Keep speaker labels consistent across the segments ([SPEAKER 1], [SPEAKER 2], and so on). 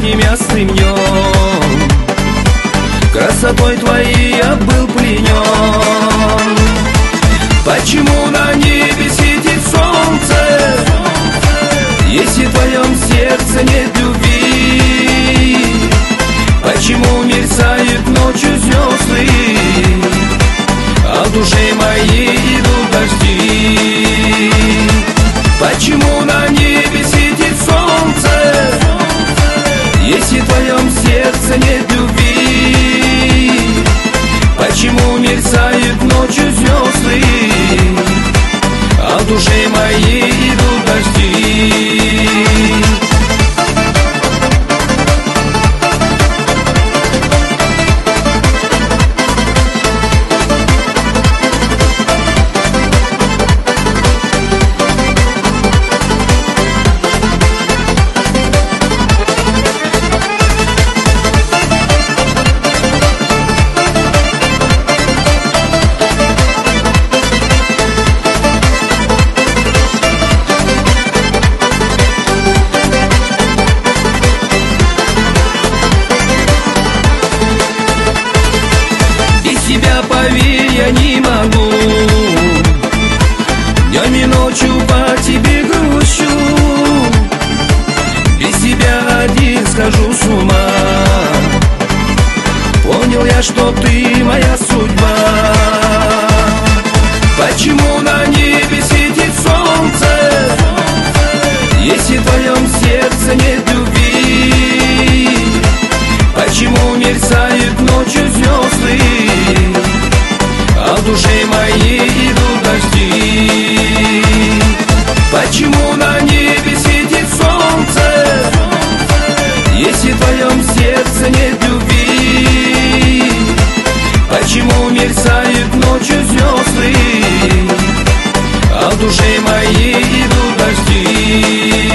[SPEAKER 1] летним ясным днем. Красотой твоей я был пленен. Почему на небе светит солнце, если в твоем сердце нет любви? Почему мерцают ночью звезды, а в душе моей идут дожди? Почему на небе светит солнце, если в твоем сердце нет любви? Почему мерцают ночью звезды, а в душе моей идут дожди? Поверь, я не могу, днем и ночью по тебе грущу. Без тебя один схожу с ума. Понял я, что ты моя судьба. Почему на небе светит солнце, если в твоем сердце нет любви? Почему мерцают ночью звезды, а в душе моей идут дожди? Почему на небе светит солнце, если в твоем сердце нет любви? Почему мерцают ночью звезды, а в душе моей идут дожди?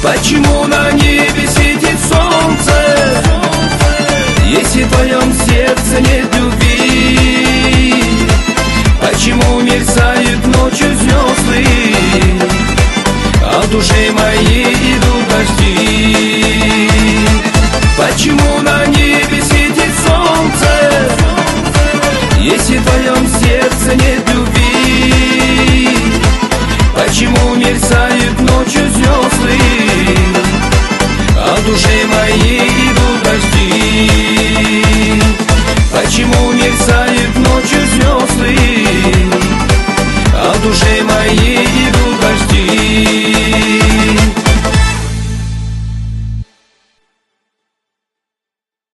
[SPEAKER 1] Почему на небе светит солнце, если в твоем сердце нет любви? Почему мерцают ночью звезды, а в душе моей идут дожди? Почему на небе светит солнце, если в твоем сердце нет любви? Почему мерцают ночью